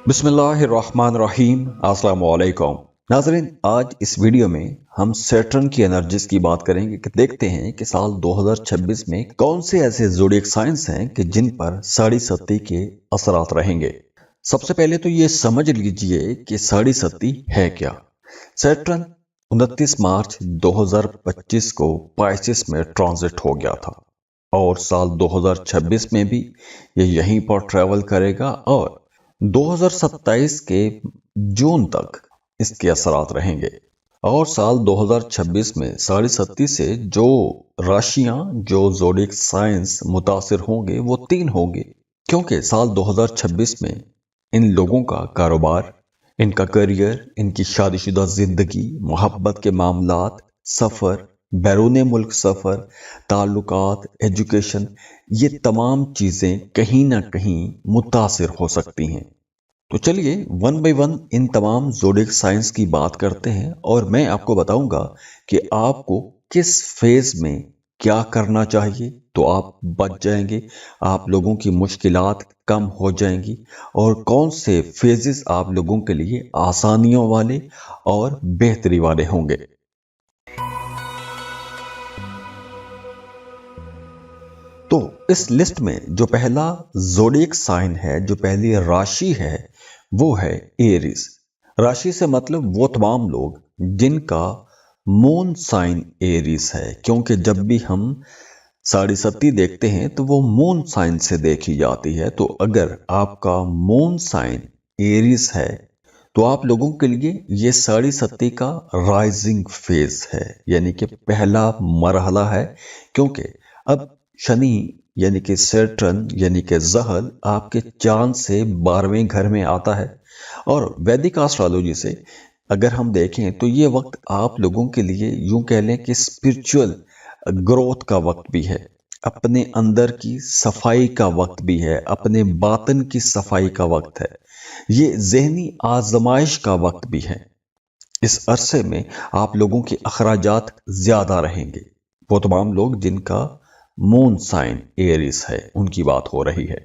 बिस्मिल्लाहिर्रहमानिर्रहीम। अस्सलाम वालेकुम नाज़रीन, आज इस वीडियो में हम सैटर्न की एनर्जीज की बात करेंगे कि देखते हैं कि साल 2026 में कौन से ऐसे ज़ोडिएक साइंस हैं कि जिन पर साड़ी सत्ती के असरात रहेंगे। सबसे पहले तो ये समझ लीजिए कि साड़ी सत्ती है क्या। सैटर्न 29 मार्च 2025 को पाइसिस में ट्रांजिट हो गया था और साल 2026 में भी ये यहीं पर ट्रेवल करेगा और 2027 के जून तक इसके असरात रहेंगे। और साल 2026 में साढ़े सत्ती से जो राशियां, जो ज़ोडिएक साइंस मुतासिर होंगे वो तीन होंगे, क्योंकि साल 2026 में इन लोगों का कारोबार, इनका करियर, इनकी शादीशुदा जिंदगी, मोहब्बत के मामलात, सफ़र, बैरून मुल्क सफ़र, ताल्लुकात, एजुकेशन, ये तमाम चीज़ें कहीं ना कहीं मुतासिर हो सकती हैं। तो चलिए वन बाय वन इन तमाम ज़ोडिएक साइंस की बात करते हैं और मैं आपको बताऊंगा कि आपको किस फेज में क्या करना चाहिए तो आप बच जाएंगे, आप लोगों की मुश्किलात कम हो जाएंगी और कौन से फेजेस आप लोगों के लिए आसानियों वाले और बेहतरी वाले होंगे। तो इस लिस्ट में जो पहला ज़ोडिएक साइन है, जो पहली राशि है, वो है एरीज। राशि से मतलब वो तमाम लोग जिनका मून साइन एरीज है, क्योंकि जब भी हम साढ़े सत्ती देखते हैं तो वो मून साइन से देखी जाती है। तो अगर आपका मून साइन एरीज है तो आप लोगों के लिए ये साढ़े सत्ती का राइजिंग फेज है, यानी कि पहला मरहला है, क्योंकि अब शनि यानी कि सैटर्न यानी कि ज़हल आपके चांद से 12वें घर में आता है और वैदिक एस्ट्रोलॉजी से अगर हम देखें तो ये वक्त आप लोगों के लिए यूं कह लें कि स्पिरिचुअल ग्रोथ का वक्त भी है, अपने अंदर की सफाई का वक्त भी है, अपने बातन की सफाई का वक्त है, ये ज़हनी आजमाइश का वक्त भी है। इस अरसे में आप लोगों के अखराजात ज़्यादा रहेंगे। वो तमाम लोग जिनका मून साइन एरीज है उनकी बात हो रही है।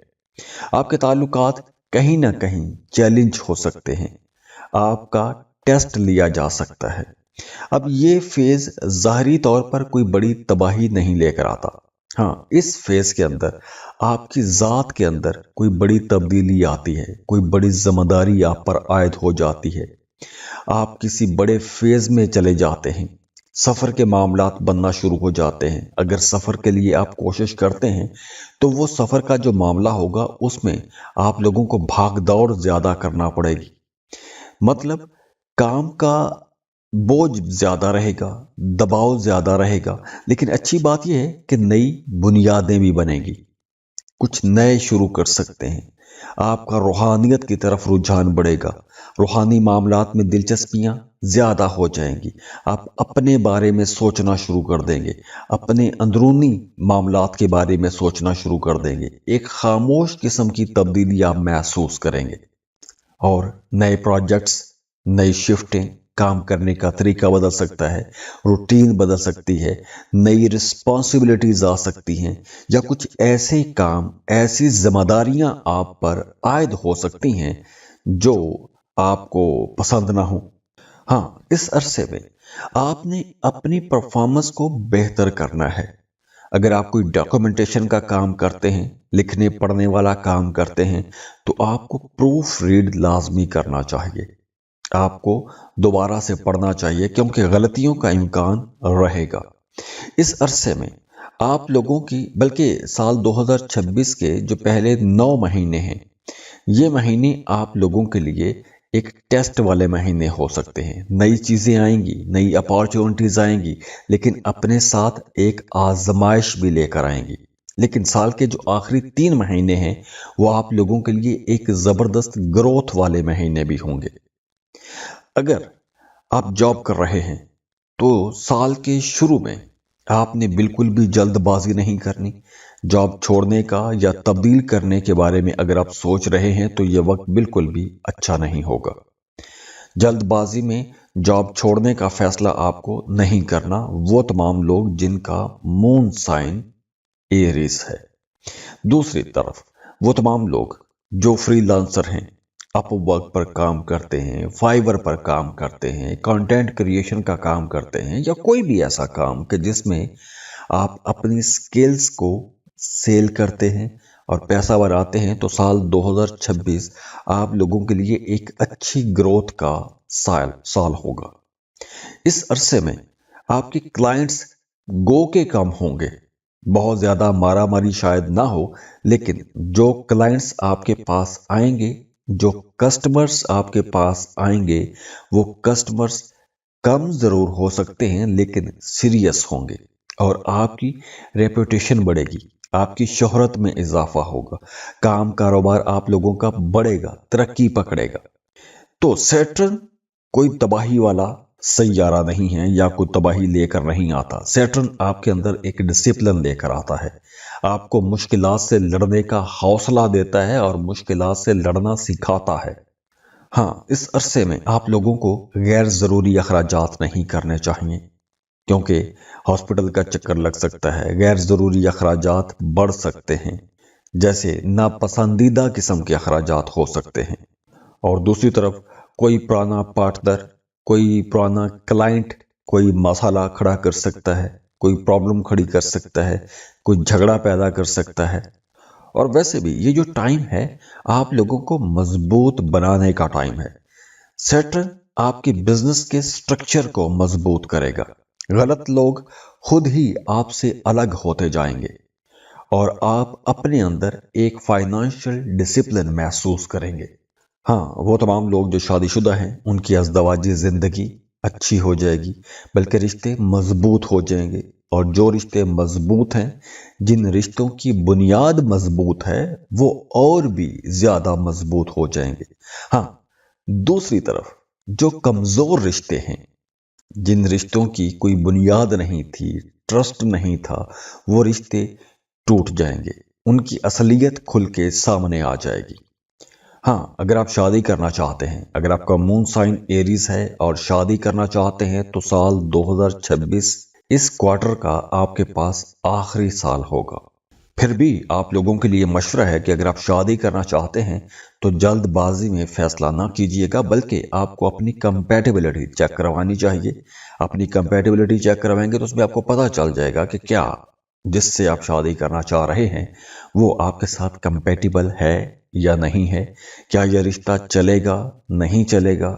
आपके ताल्लुकात कहीं ना कहीं चैलेंज हो सकते हैं, आपका टेस्ट लिया जा सकता है। अब ये फेज ज़ाहरी तौर पर कोई बड़ी तबाही नहीं लेकर आता। हाँ, इस फेज के अंदर आपकी ज़ात के अंदर कोई बड़ी तब्दीली आती है, कोई बड़ी जिम्मेदारी आप पर आयद हो जाती है, आप किसी बड़े फेज में चले जाते हैं, सफ़र के मामलात बनना शुरू हो जाते हैं। अगर सफ़र के लिए आप कोशिश करते हैं तो वो सफ़र का जो मामला होगा उसमें आप लोगों को भाग दौड़ ज़्यादा करना पड़ेगी, मतलब काम का बोझ ज़्यादा रहेगा, दबाव ज़्यादा रहेगा। लेकिन अच्छी बात यह है कि नई बुनियादें भी बनेगी, कुछ नए शुरू कर सकते हैं, आपका रूहानियत की तरफ रुझान बढ़ेगा, रूहानी मामलात में दिलचस्पियां ज़्यादा हो जाएंगी, आप अपने बारे में सोचना शुरू कर देंगे, अपने अंदरूनी मामलात के बारे में सोचना शुरू कर देंगे, एक खामोश किस्म की तब्दीली आप महसूस करेंगे और नए प्रोजेक्ट्स, नई शिफ्टें, काम करने का तरीका बदल सकता है, रूटीन बदल सकती है, नई रिस्पॉन्सिबिलिटीज आ सकती हैं या कुछ ऐसे काम, ऐसी जिम्मेदारियां आप पर आयद हो सकती हैं जो आपको पसंद ना हो। हाँ, इस अरसे में आपने अपनी परफॉर्मेंस को बेहतर करना है। अगर आप कोई डॉक्यूमेंटेशन का काम करते हैं, लिखने पढ़ने वाला काम करते हैं, तो आपको प्रूफ रीड लाजमी करना चाहिए, आपको दोबारा से पढ़ना चाहिए, क्योंकि गलतियों का इम्कान रहेगा। इस अरसे में आप लोगों की, बल्कि साल 2026 के जो पहले 9 महीने हैं, ये महीने आप लोगों के लिए एक टेस्ट वाले महीने हो सकते हैं। नई चीज़ें आएंगी, नई अपॉर्चुनिटीज आएंगी, लेकिन अपने साथ एक आजमाइश भी लेकर आएंगी। लेकिन साल के जो आखिरी 3 महीने हैं वो आप लोगों के लिए एक ज़बरदस्त ग्रोथ वाले महीने भी होंगे। अगर आप जॉब कर रहे हैं तो साल के शुरू में आपने बिल्कुल भी जल्दबाजी नहीं करनी। जॉब छोड़ने का या तब्दील करने के बारे में अगर आप सोच रहे हैं तो यह वक्त बिल्कुल भी अच्छा नहीं होगा। जल्दबाजी में जॉब छोड़ने का फैसला आपको नहीं करना, वो तमाम लोग जिनका मून साइन एरीज है। दूसरी तरफ वो तमाम लोग जो फ्रीलांसर हैं, अप वर्क पर काम करते हैं, फाइवर पर काम करते हैं, कंटेंट क्रिएशन का काम करते हैं, या कोई भी ऐसा काम कि जिसमें आप अपनी स्किल्स को सेल करते हैं और पैसा बनाते हैं, तो साल 2026 आप लोगों के लिए एक अच्छी ग्रोथ का साल होगा। इस अरसे में आपके क्लाइंट्स गो के कम होंगे, बहुत ज्यादा मारामारी शायद ना हो, लेकिन जो क्लाइंट्स आपके पास आएंगे, जो कस्टमर्स आपके पास आएंगे, वो कस्टमर्स कम जरूर हो सकते हैं लेकिन सीरियस होंगे, और आपकी रेपुटेशन बढ़ेगी, आपकी शोहरत में इजाफा होगा, काम कारोबार आप लोगों का बढ़ेगा, तरक्की पकड़ेगा। तो सैटर्न कोई तबाही वाला सैयारा नहीं है या कोई तबाही लेकर नहीं आता। सैटर्न आपके अंदर एक डिसिप्लिन लेकर आता है, आपको मुश्किलात से लड़ने का हौसला देता है और मुश्किलात से लड़ना सिखाता है। हाँ, इस अरसे में आप लोगों को गैर जरूरी अखराजात नहीं करने चाहिए, क्योंकि हॉस्पिटल का चक्कर लग सकता है, गैर जरूरी अखराजात बढ़ सकते हैं, जैसे नापसंदीदा किस्म के अखराजात हो सकते हैं। और दूसरी तरफ कोई पुराना पार्टनर, कोई पुराना क्लाइंट कोई मसाला खड़ा कर सकता है, कोई प्रॉब्लम खड़ी कर सकता है, कोई झगड़ा पैदा कर सकता है। और वैसे भी ये जो टाइम है आप लोगों को मजबूत बनाने का टाइम है। सैटर्न आपके बिजनेस के स्ट्रक्चर को मजबूत करेगा, गलत लोग खुद ही आपसे अलग होते जाएंगे और आप अपने अंदर एक फाइनेंशियल डिसिप्लिन महसूस करेंगे। हाँ, वो तमाम लोग जो शादीशुदा हैं उनकी अज़दवाजी जिंदगी अच्छी हो जाएगी, बल्कि रिश्ते मजबूत हो जाएंगे, और जो रिश्ते मजबूत हैं, जिन रिश्तों की बुनियाद मजबूत है, वो और भी ज्यादा मजबूत हो जाएंगे। हाँ, दूसरी तरफ जो कमजोर रिश्ते हैं, जिन रिश्तों की कोई बुनियाद नहीं थी, ट्रस्ट नहीं था, वो रिश्ते टूट जाएंगे, उनकी असलियत खुल के सामने आ जाएगी। हाँ, अगर आप शादी करना चाहते हैं, अगर आपका मून साइन एरीज है और शादी करना चाहते हैं, तो साल 2026 इस क्वार्टर का आपके पास आखिरी साल होगा। फिर भी आप लोगों के लिए मशवरा है कि अगर आप शादी करना चाहते हैं तो जल्दबाजी में फैसला ना कीजिएगा, बल्कि आपको अपनी कंपैटिबिलिटी चेक करवानी चाहिए। अपनी कंपैटिबिलिटी चेक करवाएंगे तो उसमें आपको पता चल जाएगा कि क्या जिससे आप शादी करना चाह रहे हैं वो आपके साथ कंपैटिबल है या नहीं है, क्या यह रिश्ता चलेगा, नहीं चलेगा,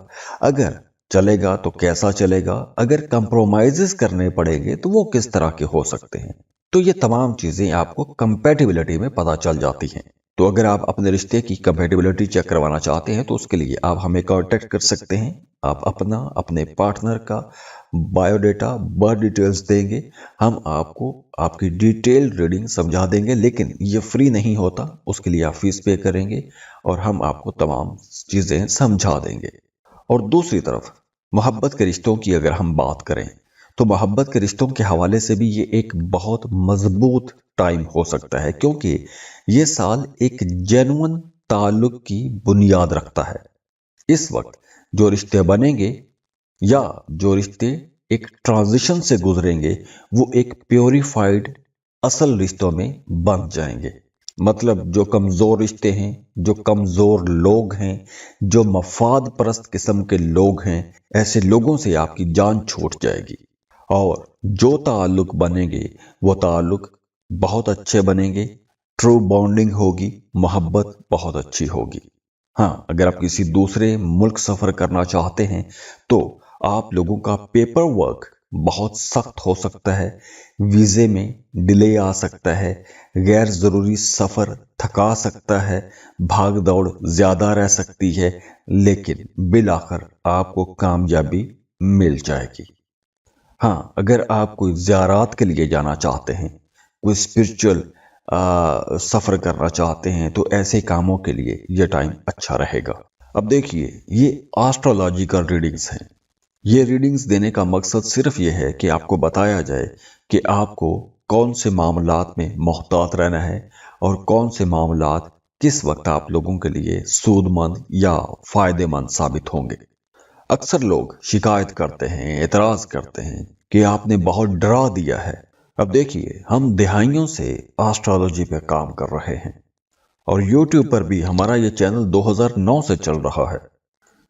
अगर चलेगा तो कैसा चलेगा, अगर कंप्रोमाइजेस करने पड़ेंगे तो वो किस तरह के हो सकते हैं। तो ये तमाम चीजें आपको कंपैटिबिलिटी में पता चल जाती हैं। तो अगर आप अपने रिश्ते की कंपैटिबिलिटी चेक करवाना चाहते हैं तो उसके लिए आप हमें कांटेक्ट कर सकते हैं। आप अपना, अपने पार्टनर का बायोडेटा, बर्थ डिटेल्स देंगे, हम आपको आपकी डिटेल रीडिंग समझा देंगे, लेकिन ये फ्री नहीं होता, उसके लिए आप फीस पे करेंगे और हम आपको तमाम चीजें समझा देंगे। और दूसरी तरफ मोहब्बत के रिश्तों की अगर हम बात करें तो मोहब्बत के रिश्तों के हवाले से भी ये एक बहुत मजबूत टाइम हो सकता है, क्योंकि ये साल एक जेन्युइन ताल्लुक की बुनियाद रखता है। इस वक्त जो रिश्ते बनेंगे या जो रिश्ते एक ट्रांजिशन से गुजरेंगे वो एक प्योरीफाइड असल रिश्तों में बन जाएंगे। मतलब जो कमजोर रिश्ते हैं, जो कमजोर लोग हैं, जो मफाद परस्त किस्म के लोग हैं, ऐसे लोगों से आपकी जान छूट जाएगी और जो ताल्लुक बनेंगे वो ताल्लुक बहुत अच्छे बनेंगे, ट्रू बॉन्डिंग होगी, मोहब्बत बहुत अच्छी होगी। हाँ, अगर आप किसी दूसरे मुल्क सफर करना चाहते हैं तो आप लोगों का पेपर वर्क बहुत सख्त हो सकता है, वीजे में डिले आ सकता है, गैर जरूरी सफर थका सकता है, भाग दौड़ ज्यादा रह सकती है, लेकिन बिल आखिर आपको कामयाबी मिल जाएगी। हाँ, अगर आप कोई ज़ियारात के लिए जाना चाहते हैं, कोई स्पिरिचुअल सफ़र करना चाहते हैं, तो ऐसे कामों के लिए ये टाइम अच्छा रहेगा। अब देखिए, ये एस्ट्रोलॉजिकल रीडिंग्स हैं। ये रीडिंग्स देने का मकसद सिर्फ ये है कि आपको बताया जाए कि आपको कौन से मामलात में मोहतात रहना है और कौन से मामलात किस वक्त आप लोगों के लिए सूदमंद या फ़ायदेमंद साबित होंगे। अक्सर लोग शिकायत करते हैं, एतराज करते हैं कि आपने बहुत डरा दिया है। अब देखिए, हम दिहाइयों से एस्ट्रोलॉजी पे काम कर रहे हैं और YouTube पर भी हमारा ये चैनल 2009 से चल रहा है,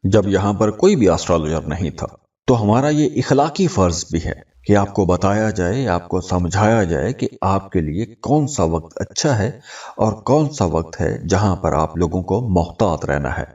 जब यहाँ पर कोई भी एस्ट्रोलॉजर नहीं था। तो हमारा ये इखलाकी फर्ज भी है कि आपको बताया जाए, आपको समझाया जाए कि आपके लिए कौन सा वक्त अच्छा है और कौन सा वक्त है जहां पर आप लोगों को मोहतात रहना है।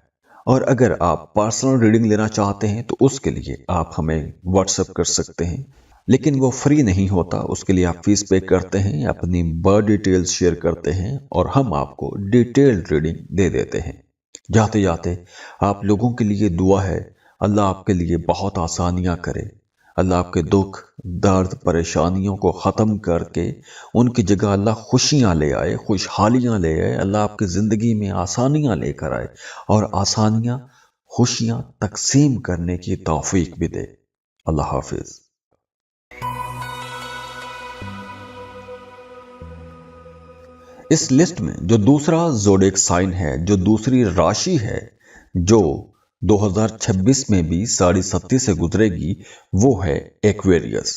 और अगर आप पर्सनल रीडिंग लेना चाहते हैं तो उसके लिए आप हमें व्हाट्सएप कर सकते हैं, लेकिन वो फ्री नहीं होता। उसके लिए आप फीस पे करते हैं, अपनी बर्थ डिटेल्स शेयर करते हैं और हम आपको डिटेल्ड रीडिंग दे देते हैं। जाते जाते आप लोगों के लिए दुआ है, अल्लाह आपके लिए बहुत आसानियां करे। अल्लाह आपके दुख, दर्द, परेशानियों को ख़त्म करके उनकी जगह अल्लाह खुशियां ले आए, खुशहालियां ले आए। अल्लाह आपकी ज़िंदगी में आसानियां लेकर आए और आसानियां, खुशियां तकसीम करने की तौफीक भी दे। अल्लाह हाफिज। इस लिस्ट में जो दूसरा ज़ोडिएक साइन है, जो दूसरी राशि है, जो 2026 में भी 37.5 से गुजरेगी, वो है एक्वेरियस।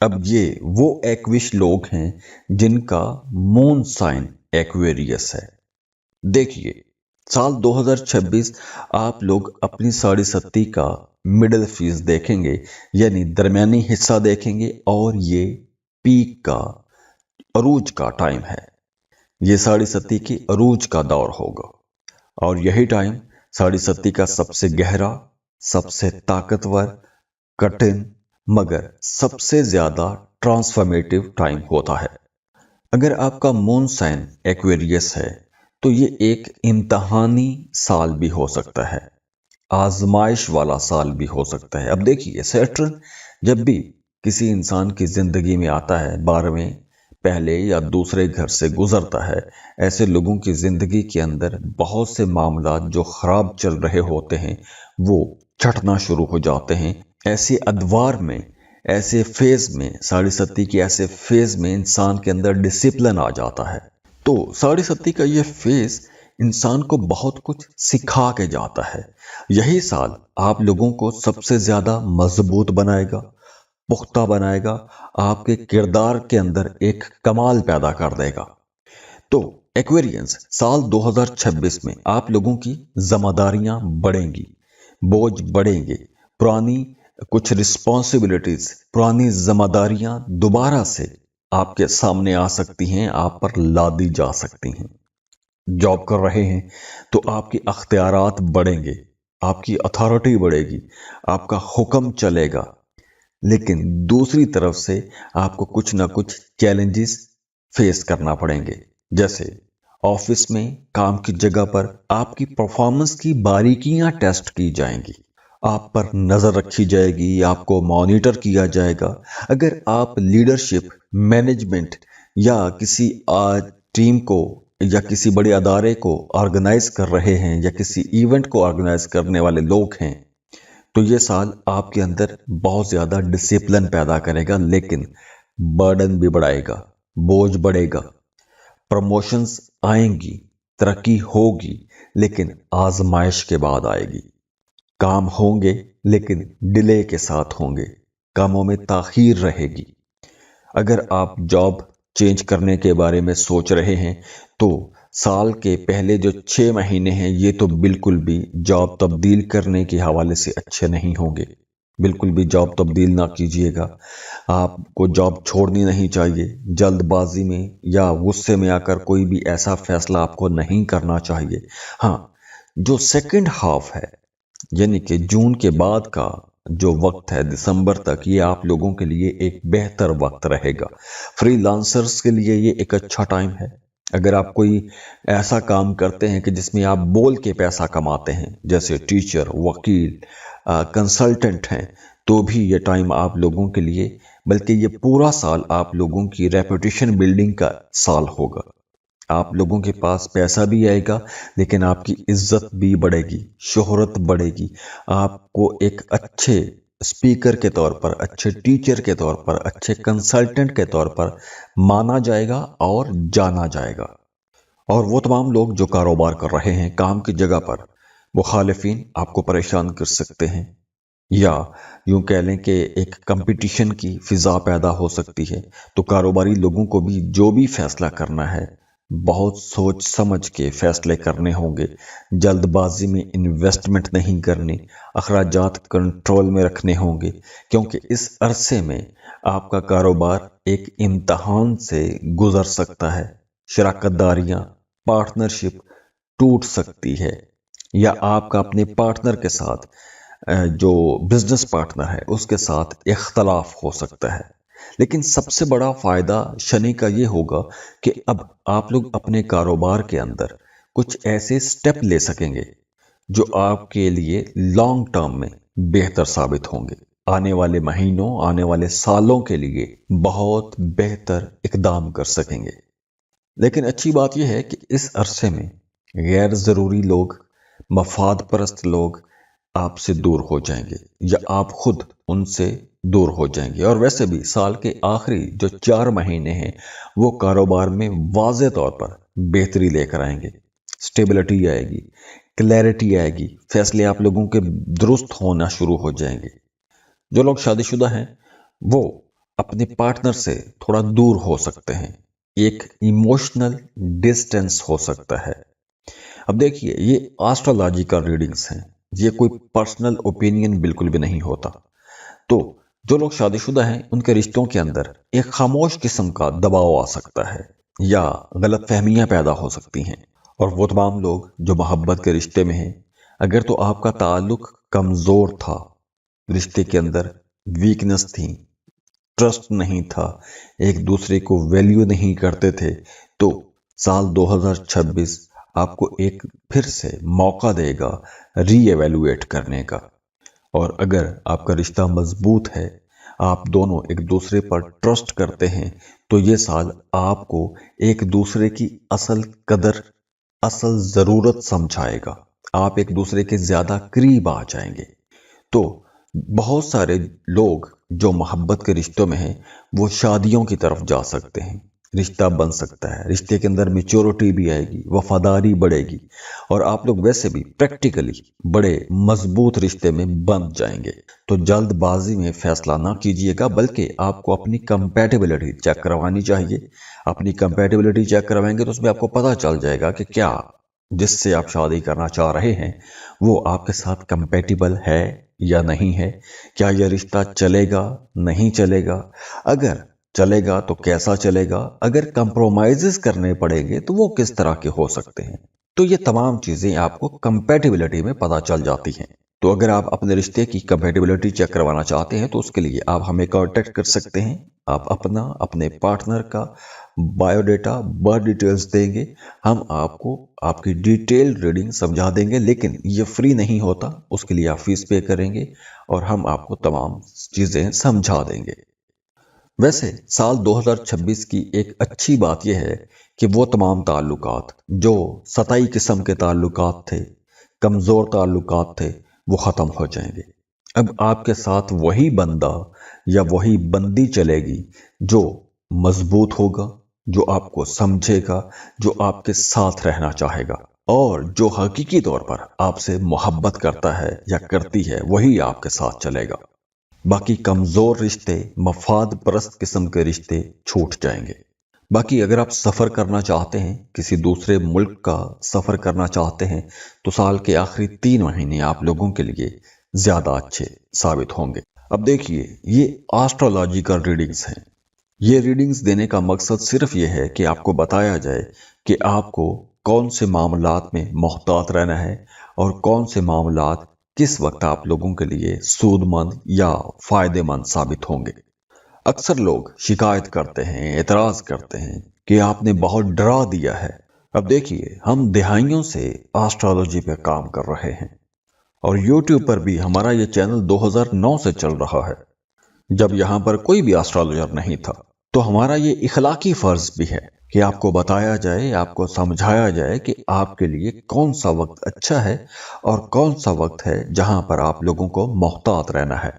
अब ये वो एक्विश लोग हैं जिनका मून साइन एक्वेरियस है। देखिए, साल 2026 आप लोग अपनी 37 का मिडिल फीस देखेंगे, यानी दरमियानी हिस्सा देखेंगे, और ये पीक का, अरूज का टाइम है। ये 37 की अरूज का दौर होगा और यही टाइम 37 का सबसे गहरा, सबसे ताकतवर, कठिन, मगर सबसे ज्यादा ट्रांसफॉर्मेटिव टाइम होता है। अगर आपका मून साइन एक्वेरियस है तो ये एक इम्तहानी साल भी हो सकता है, आजमाइश वाला साल भी हो सकता है। अब देखिए, सैटर्न जब भी किसी इंसान की जिंदगी में आता है, 12वें पहले या दूसरे घर से गुजरता है, ऐसे लोगों की जिंदगी के अंदर बहुत से मामला जो खराब चल रहे होते हैं वो छटना शुरू हो जाते हैं। ऐसे अदवार में, ऐसे फेज में, 37 के ऐसे फेज में इंसान के अंदर डिसिप्लिन आ जाता है। तो 37 का ये फेज इंसान को बहुत कुछ सिखा के जाता है। यही साल आप लोगों को सबसे ज्यादा मजबूत बनाएगा, पुख्ता बनाएगा, आपके किरदार के अंदर एक कमाल पैदा कर देगा। तो एक्वेरियंस साल 2026 में आप लोगों की जिम्मेदारियां बढ़ेंगी, बोझ बढ़ेंगे, पुरानी कुछ रिस्पॉन्सिबिलिटीज, पुरानी जिम्मेदारियां दोबारा से आपके सामने आ सकती हैं, आप पर लादी जा सकती हैं। जॉब कर रहे हैं तो आपके अख्तियारात बढ़ेंगे, आपकी अथॉरिटी बढ़ेगी, आपका हुक्म चलेगा। लेकिन दूसरी तरफ से आपको कुछ ना कुछ चैलेंजेस फेस करना पड़ेंगे। जैसे ऑफिस में, काम की जगह पर आपकी परफॉर्मेंस की बारीकियां टेस्ट की जाएंगी, आप पर नजर रखी जाएगी, आपको मॉनिटर किया जाएगा। अगर आप लीडरशिप, मैनेजमेंट या किसी टीम को या किसी बड़े अदारे को ऑर्गेनाइज कर रहे हैं या किसी इवेंट को ऑर्गेनाइज करने वाले लोग हैं, तो ये साल आपके अंदर बहुत ज्यादा डिसिप्लिन पैदा करेगा, लेकिन बर्डन भी बढ़ाएगा, बोझ बढ़ेगा। प्रमोशंस आएंगी, तरक्की होगी, लेकिन आजमाइश के बाद आएगी। काम होंगे लेकिन डिले के साथ होंगे, कामों में ताखीर रहेगी। अगर आप जॉब चेंज करने के बारे में सोच रहे हैं तो साल के पहले जो 6 महीने हैं ये तो बिल्कुल भी जॉब तब्दील करने के हवाले से अच्छे नहीं होंगे। बिल्कुल भी जॉब तब्दील ना कीजिएगा। आपको जॉब छोड़नी नहीं चाहिए। जल्दबाजी में या गुस्से में आकर कोई भी ऐसा फैसला आपको नहीं करना चाहिए। हाँ, जो सेकंड हाफ है, यानी कि जून के बाद का जो वक्त है दिसंबर तक, ये आप लोगों के लिए एक बेहतर वक्त रहेगा। फ्रीलांसर्स के लिए ये एक अच्छा टाइम है। अगर आप कोई ऐसा काम करते हैं कि जिसमें आप बोल के पैसा कमाते हैं, जैसे टीचर, वकील, कंसल्टेंट हैं, तो भी ये टाइम आप लोगों के लिए, बल्कि ये पूरा साल आप लोगों की रेपुटेशन बिल्डिंग का साल होगा। आप लोगों के पास पैसा भी आएगा, लेकिन आपकी इज्जत भी बढ़ेगी, शोहरत बढ़ेगी। आपको एक अच्छे स्पीकर के तौर पर, अच्छे टीचर के तौर पर, अच्छे कंसल्टेंट के तौर पर माना जाएगा और जाना जाएगा। और वो तमाम लोग जो कारोबार कर रहे हैं काम की जगह पर, मुखालिफिन आपको परेशान कर सकते हैं, या यूं कह लें कि एक कंपटीशन की फिजा पैदा हो सकती है। तो कारोबारी लोगों को भी जो भी फैसला करना है बहुत सोच समझ के फैसले करने होंगे, जल्दबाजी में इन्वेस्टमेंट नहीं करनी, अखराजात कंट्रोल में रखने होंगे, क्योंकि इस अरसे में आपका कारोबार एक इम्तहान से गुजर सकता है। शराकतदारियां, पार्टनरशिप टूट सकती है, या आपका अपने पार्टनर के साथ जो बिजनेस पार्टनर है उसके साथ इख्तलाफ हो सकता है। लेकिन सबसे बड़ा फायदा शनि का ये होगा कि अब आप लोग अपने कारोबार के अंदर कुछ ऐसे स्टेप ले सकेंगे जो आपके लिए लॉन्ग टर्म में बेहतर साबित होंगे, आने वाले महीनों, आने वाले सालों के लिए बहुत बेहतर इकदाम कर सकेंगे। लेकिन अच्छी बात यह है कि इस अरसे में गैर जरूरी लोग, मफाद परस्त लोग आपसे दूर हो जाएंगे, या आप खुद उनसे दूर हो जाएंगे। और वैसे भी साल के आखिरी जो 4 महीने हैं वो कारोबार में वाज़े तौर पर बेहतरी लेकर आएंगे। स्टेबिलिटी आएगी, क्लैरिटी आएगी, फैसले आप लोगों के दुरुस्त होना शुरू हो जाएंगे। जो लोग शादीशुदा हैं वो अपने पार्टनर से थोड़ा दूर हो सकते हैं, एक इमोशनल डिस्टेंस हो सकता है। अब देखिए, ये एस्ट्रोलॉजिकल रीडिंग्स हैं, ये कोई पर्सनल ओपिनियन बिल्कुल भी नहीं होता। तो जो लोग शादीशुदा हैं उनके रिश्तों के अंदर एक खामोश किस्म का दबाव आ सकता है, या गलत फहमियां पैदा हो सकती हैं। और वो तमाम लोग जो मोहब्बत के रिश्ते में हैं, अगर तो आपका ताल्लुक कमजोर था, रिश्ते के अंदर वीकनेस थी, ट्रस्ट नहीं था, एक दूसरे को वैल्यू नहीं करते थे, तो साल 2026 आपको एक फिर से मौका देगा रीएवैल्यूएट करने का। और अगर आपका रिश्ता मजबूत है, आप दोनों एक दूसरे पर ट्रस्ट करते हैं, तो ये साल आपको एक दूसरे की असल कदर, असल जरूरत समझाएगा। आप एक दूसरे के ज्यादा करीब आ जाएंगे। तो बहुत सारे लोग जो मोहब्बत के रिश्तों में हैं वो शादियों की तरफ जा सकते हैं, रिश्ता बन सकता है, रिश्ते के अंदर मैच्योरिटी भी आएगी, वफादारी बढ़ेगी, और आप लोग वैसे भी प्रैक्टिकली बड़े मजबूत रिश्ते में बंध जाएंगे। तो जल्दबाजी में फैसला ना कीजिएगा, बल्कि आपको अपनी कंपैटिबिलिटी चेक करवानी चाहिए। अपनी कंपैटिबिलिटी चेक करवाएंगे तो उसमें आपको पता चल जाएगा कि क्या जिससे आप शादी करना चाह रहे हैं वो आपके साथ कंपैटिबल है या नहीं है, क्या यह रिश्ता चलेगा, नहीं चलेगा, अगर चलेगा तो कैसा चलेगा, अगर कंप्रोमाइजेस करने पड़ेंगे तो वो किस तरह के हो सकते हैं। तो ये तमाम चीजें आपको कंपैटिबिलिटी में पता चल जाती हैं। तो अगर आप अपने रिश्ते की कंपैटिबिलिटी चेक करवाना चाहते हैं तो उसके लिए आप हमें कांटेक्ट कर सकते हैं। आप अपना, अपने पार्टनर का बायोडेटा, बर्थ डिटेल्स देंगे, हम आपको आपकी डिटेल रीडिंग समझा देंगे। लेकिन ये फ्री नहीं होता, उसके लिए आप फीस पे करेंगे और हम आपको तमाम चीजें समझा देंगे। वैसे साल 2026 की एक अच्छी बात यह है कि वो तमाम ताल्लुकात जो सताई किस्म के ताल्लुकात थे, कमजोर ताल्लुकात थे, वो खत्म हो जाएंगे। अब आपके साथ वही बंदा या वही बंदी चलेगी जो मजबूत होगा, जो आपको समझेगा, जो आपके साथ रहना चाहेगा, और जो हकीकी तौर पर आपसे मोहब्बत करता है या करती है वही आपके साथ चलेगा। बाकी कमजोर रिश्ते, मफाद परस्त किस्म के रिश्ते छूट जाएंगे। बाकी अगर आप सफर करना चाहते हैं, किसी दूसरे मुल्क का सफर करना चाहते हैं, तो साल के आखिरी 3 महीने आप लोगों के लिए ज्यादा अच्छे साबित होंगे। अब देखिए, ये एस्ट्रोलॉजिकल रीडिंग्स हैं। ये रीडिंग्स देने का मकसद सिर्फ ये है कि आपको बताया जाए कि आपको कौन से मामलात में मोहतात रहना है और कौन से मामलात किस वक्त आप लोगों के लिए सूदमंद या फायदेमंद साबित होंगे। अक्सर लोग शिकायत करते हैं, एतराज करते हैं कि आपने बहुत डरा दिया है। अब देखिए, हम दिहाइयों से एस्ट्रोलॉजी पे काम कर रहे हैं और YouTube पर भी हमारा ये चैनल 2009 से चल रहा है, जब यहाँ पर कोई भी एस्ट्रोलॉजर नहीं था। तो हमारा ये इखलाकी फर्ज भी है कि आपको बताया जाए, आपको समझाया जाए कि आपके लिए कौन सा वक्त अच्छा है और कौन सा वक्त है जहां पर आप लोगों को मोहतात रहना है।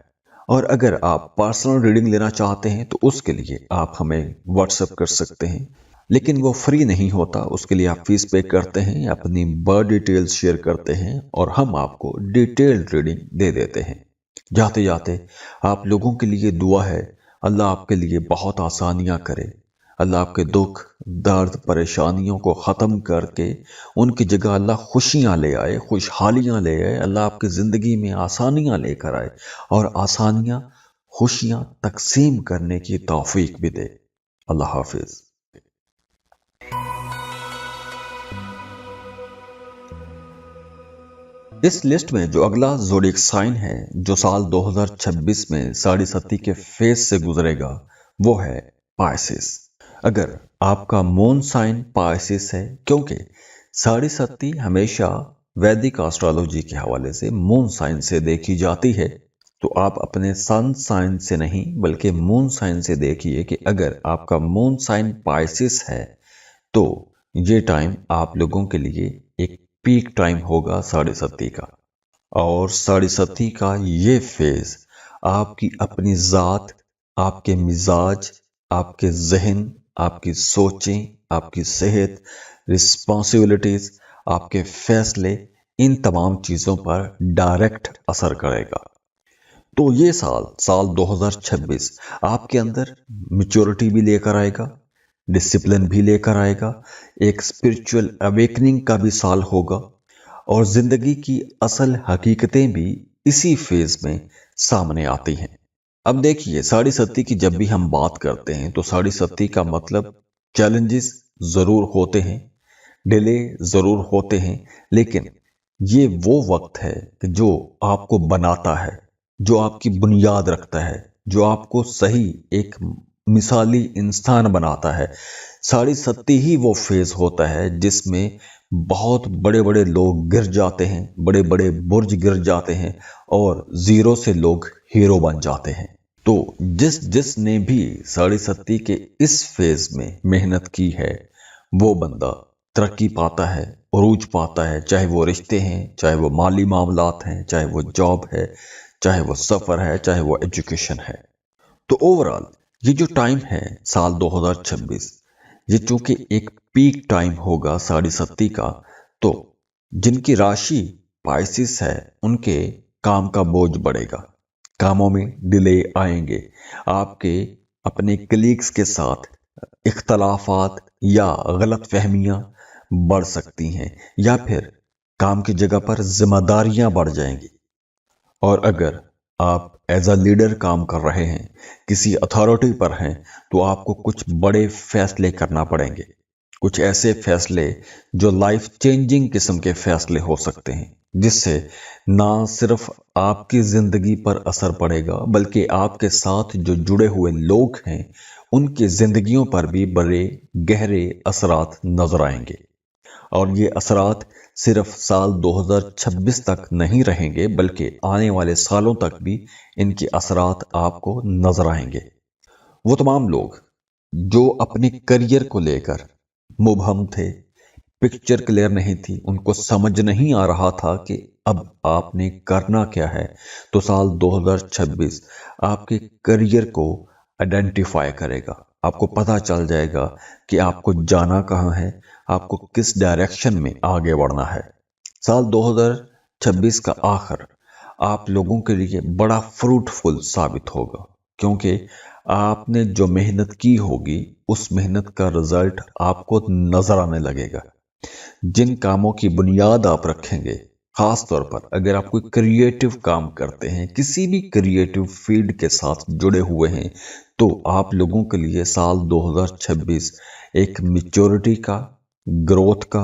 और अगर आप पर्सनल रीडिंग लेना चाहते हैं तो उसके लिए आप हमें व्हाट्सएप कर सकते हैं, लेकिन वो फ्री नहीं होता। उसके लिए आप फीस पे करते हैं, अपनी बर्थ डिटेल्स शेयर करते हैं और हम आपको डिटेल्ड रीडिंग दे देते हैं। जाते जाते आप लोगों के लिए दुआ है, अल्लाह आपके लिए बहुत आसानियां करे, اللہ آپ کے دکھ درد پریشانیوں کو ختم کر کے ان کی جگہ اللہ خوشیاں لے آئے، خوشحالیاں لے آئے، اللہ آپ کی زندگی میں آسانیاں لے کر آئے اور آسانیاں خوشیاں تقسیم کرنے کی توفیق بھی دے۔ اللہ حافظ۔ اس لسٹ میں جو اگلا زوڈیک سائن ہے جو سال 2026 میں ساڑی ستی کے فیز سے گزرے گا وہ ہے پائسس۔ اگر آپ کا مون سائن پائسس ہے، کیونکہ ساڑی ستی ہمیشہ ویدک آسٹرالوجی کے حوالے سے مون سائن سے دیکھی جاتی ہے، تو آپ اپنے سن سائن سے نہیں بلکہ مون سائن سے دیکھیے کہ اگر آپ کا مون سائن پائسس ہے تو یہ ٹائم آپ لوگوں کے لیے ایک پیک ٹائم ہوگا ساڑی ستی کا، اور ساڑی ستی کا یہ فیز آپ کی اپنی ذات، آپ کے مزاج، آپ کے ذہن، آپ کی سوچیں، آپ کی صحت، رسپانسبلٹیز، آپ کے فیصلے، ان تمام چیزوں پر ڈائریکٹ اثر کرے گا۔ تو یہ سال 2026 آپ کے اندر میچورٹی بھی لے کر آئے گا، ڈسپلن بھی لے کر آئے گا، ایک اسپرچول اویکننگ کا بھی سال ہوگا، اور زندگی کی اصل حقیقتیں بھی اسی فیز میں سامنے آتی ہیں۔ اب دیکھیے، ساڑی ستی کی جب بھی ہم بات کرتے ہیں تو ساڑی ستی کا مطلب چیلنجز ضرور ہوتے ہیں، ڈیلے ضرور ہوتے ہیں، لیکن یہ وہ وقت ہے کہ جو آپ کو بناتا ہے، جو آپ کی بنیاد رکھتا ہے، جو آپ کو صحیح ایک مثالی انسان بناتا ہے۔ ساڑی ستی ہی وہ فیز ہوتا ہے جس میں بہت بڑے بڑے لوگ گر جاتے ہیں، بڑے بڑے برج گر جاتے ہیں، اور زیرو سے لوگ ہیرو بن جاتے ہیں۔ تو جس نے بھی ساڑی ستی کے اس فیز میں محنت کی ہے وہ بندہ ترقی پاتا ہے، عروج پاتا ہے، چاہے وہ رشتے ہیں، چاہے وہ مالی معاملات ہیں، چاہے وہ جاب ہے، چاہے وہ سفر ہے، چاہے وہ ایجوکیشن ہے۔ تو اوورآل یہ جو ٹائم ہے سال 2026، یہ چونکہ ایک پیک ٹائم ہوگا ساڑی ستی کا، تو جن کی راشی پائسس ہے ان کے کام کا بوجھ بڑھے گا، کاموں میں ڈیلے آئیں گے، آپ کے اپنے کلیگز کے ساتھ اختلافات یا غلط فہمیاں بڑھ سکتی ہیں، یا پھر کام کی جگہ پر ذمہ داریاں بڑھ جائیں گی، اور اگر آپ ایز اے لیڈر کام کر رہے ہیں، کسی اتھارٹی پر ہیں، تو آپ کو کچھ بڑے فیصلے کرنا پڑیں گے، کچھ ایسے فیصلے جو لائف چینجنگ قسم کے فیصلے ہو سکتے ہیں، جس سے نہ صرف آپ کی زندگی پر اثر پڑے گا بلکہ آپ کے ساتھ جو جڑے ہوئے لوگ ہیں ان کی زندگیوں پر بھی بڑے گہرے اثرات نظر آئیں گے، اور یہ اثرات صرف سال 2026 تک نہیں رہیں گے بلکہ آنے والے سالوں تک بھی ان کے اثرات آپ کو نظر آئیں گے۔ وہ تمام لوگ جو اپنے کریئر کو لے کر مبہم تھے، پکچر کلیئر نہیں تھی، ان کو سمجھ نہیں آ رہا تھا کہ اب آپ نے کرنا کیا ہے، تو سال 2026 آپ کے کریئر کو آئیڈینٹیفائی کرے گا، آپ کو پتہ چل جائے گا کہ آپ کو جانا کہاں ہے، آپ کو کس ڈائریکشن میں آگے بڑھنا ہے۔ سال 2026 کا آخر آپ لوگوں کے لیے بڑا فروٹفل ثابت ہوگا، کیونکہ آپ نے جو محنت کی ہوگی اس محنت کا رزلٹ آپ کو نظر آنے لگے گا۔ جن کاموں کی بنیاد آپ رکھیں گے، خاص طور پر اگر آپ کوئی کریٹیو کام کرتے ہیں، کسی بھی کریٹیو فیلڈ کے ساتھ جڑے ہوئے ہیں، تو آپ لوگوں کے لیے سال 2026 ایک میچورٹی کا، گروتھ کا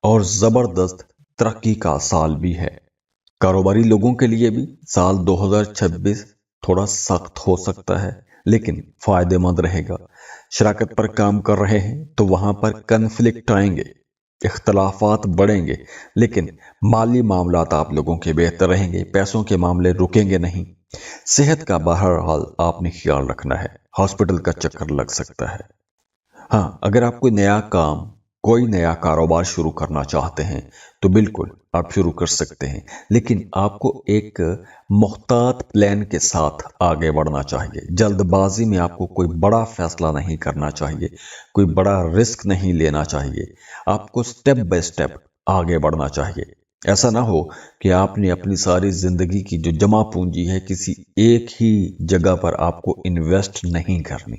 اور زبردست ترقی کا سال بھی ہے۔ کاروباری لوگوں کے لیے بھی سال 2026 تھوڑا سخت ہو سکتا ہے لیکن فائدہ مند رہے گا۔ شراکت پر کام کر رہے ہیں تو وہاں پر کنفلکٹ آئیں گے، اختلافات بڑھیں گے، لیکن مالی معاملات آپ لوگوں کے بہتر رہیں گے، پیسوں کے معاملے رکیں گے نہیں۔ صحت کا بہرحال آپ نے خیال رکھنا ہے، ہاسپٹل کا چکر لگ سکتا ہے۔ ہاں، اگر آپ کوئی نیا کاروبار شروع کرنا چاہتے ہیں تو بالکل آپ شروع کر سکتے ہیں، لیکن آپ کو ایک محتاط پلان کے ساتھ آگے بڑھنا چاہیے۔ جلد بازی میں آپ کو کوئی بڑا فیصلہ نہیں کرنا چاہیے، کوئی بڑا رسک نہیں لینا چاہیے، آپ کو سٹیپ بائی سٹیپ آگے بڑھنا چاہیے۔ ایسا نہ ہو کہ آپ نے اپنی ساری زندگی کی جو جمع پونجی ہے کسی ایک ہی جگہ پر آپ کو انویسٹ نہیں کرنی،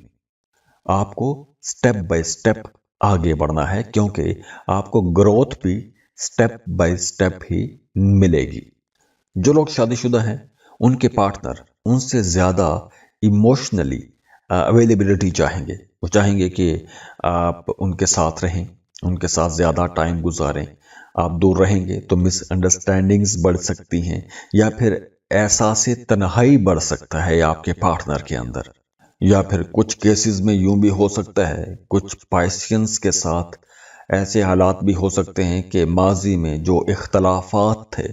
آپ کو स्टेप बाय स्टेप आगे बढ़ना है, क्योंकि आपको ग्रोथ भी स्टेप बाय स्टेप ही मिलेगी। जो लोग शादीशुदा हैं उनके पार्टनर उनसे ज़्यादा इमोशनली अवेलेबिलिटी चाहेंगे। वो चाहेंगे कि आप उनके साथ रहें, उनके साथ ज़्यादा टाइम गुजारें। आप दूर रहेंगे तो मिसअंडरस्टैंडिंग्स बढ़ सकती हैं, या फिर एहसास तन्हाई बढ़ सकता है आपके पार्टनर के अंदर। या फिर कुछ केसेस में यूं भी हो सकता है, कुछ पाइसियंस के साथ ऐसे हालात भी हो सकते हैं कि माजी में जो इख्तलाफात थे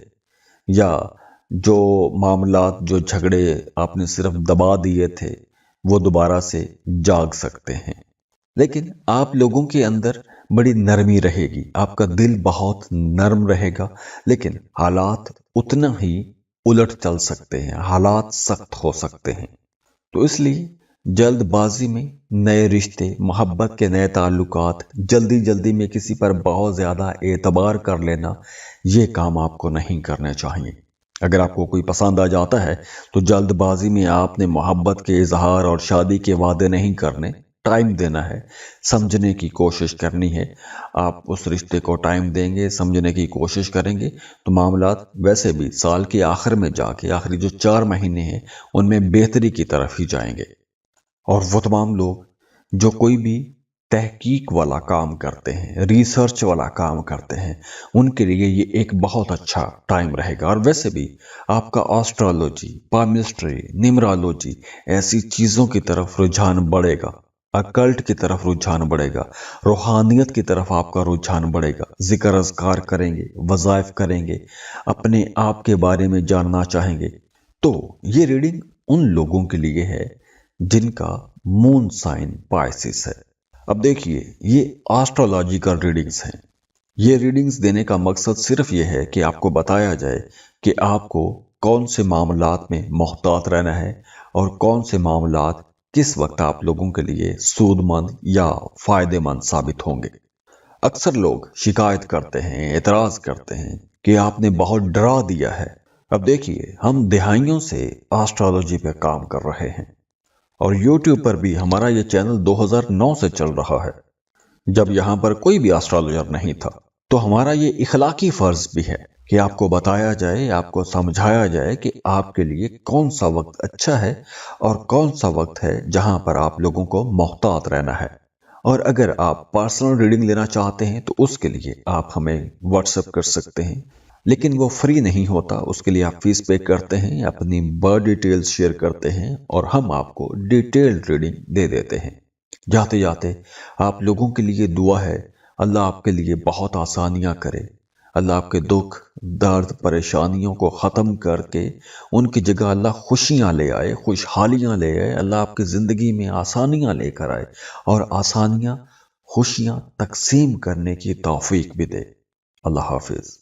या जो मामलात, जो झगड़े आपने सिर्फ दबा दिए थे, वो दोबारा से जाग सकते हैं। लेकिन आप लोगों के अंदर बड़ी नरमी रहेगी, आपका दिल बहुत नर्म रहेगा, लेकिन हालात उतना ही उलट चल सकते हैं, हालात सख्त हो सकते हैं। तो इसलिए जल्दबाजी में नए रिश्ते, मोहब्बत के नए ताल्लुकात, जल्दी जल्दी में किसी पर बहुत ज़्यादा एतबार कर लेना, ये काम आपको नहीं करने चाहिए। अगर आपको कोई पसंद आ जाता है तो जल्दबाजी में आपने मोहब्बत के इजहार और शादी के वादे नहीं करने, टाइम देना है, समझने की कोशिश करनी है। आप उस रिश्ते को टाइम देंगे, समझने की कोशिश करेंगे, तो मामलात वैसे भी साल के आखिर में जाके, आखिरी जो 4 महीने हैं उनमें बेहतरी की तरफ ही जाएंगे। और वो तमाम लोग जो कोई भी तहकीक वाला काम करते हैं, रिसर्च वाला काम करते हैं, उनके लिए ये एक बहुत अच्छा टाइम रहेगा। और वैसे भी आपका एस्ट्रोलॉजी, पामिस्ट्री, न्यूमरोलॉजी, ऐसी चीज़ों की तरफ रुझान बढ़ेगा, अकल्ट की तरफ रुझान बढ़ेगा, रूहानियत की तरफ आपका रुझान बढ़ेगा। जिक्र अज़कार करेंगे, वज़ाइफ करेंगे, अपने आप के बारे में जानना चाहेंगे। तो ये रीडिंग उन लोगों के लिए है जिनका मून साइन पाइसिस है। अब देखिए, ये एस्ट्रोलॉजिकल रीडिंग्स हैं। ये रीडिंग्स देने का मकसद सिर्फ ये है कि आपको बताया जाए कि आपको कौन से मामलात में मोहतात रहना है और कौन से मामलात किस वक्त आप लोगों के लिए सूदमंद या फायदेमंद साबित होंगे। अक्सर लोग शिकायत करते हैं, एतराज करते हैं कि आपने बहुत डरा दिया है। अब देखिए, हम दिहाइयों से एस्ट्रोलॉजी पे काम कर रहे हैं और YouTube पर भी हमारा ये चैनल 2009 से चल रहा है, जब यहाँ पर कोई भी एस्ट्रोलॉजर नहीं था। तो हमारा ये इखलाकी फर्ज भी है कि आपको बताया जाए, आपको समझाया जाए कि आपके लिए कौन सा वक्त अच्छा है और कौन सा वक्त है जहां पर आप लोगों को मोहतात रहना है। और अगर आप पर्सनल रीडिंग लेना चाहते हैं तो उसके लिए आप हमें व्हाट्सएप कर सकते हैं, लेकिन वो फ्री नहीं होता। उसके लिए आप फीस पे करते हैं, अपनी बर्थ डिटेल्स शेयर करते हैं और हम आपको डिटेल्ड रीडिंग दे देते हैं। जाते जाते आप लोगों के लिए दुआ है, अल्लाह आपके लिए बहुत आसानियां करे, अल्लाह आपके दुख, दर्द, परेशानियों को ख़त्म करके उनकी जगह अल्लाह खुशियां ले आए, खुशहालियां ले आए। अल्लाह आपकी ज़िंदगी में आसानियां लेकर आए और आसानियां, खुशियां तकसीम करने की तौफीक भी दे। अल्लाह हाफिज़।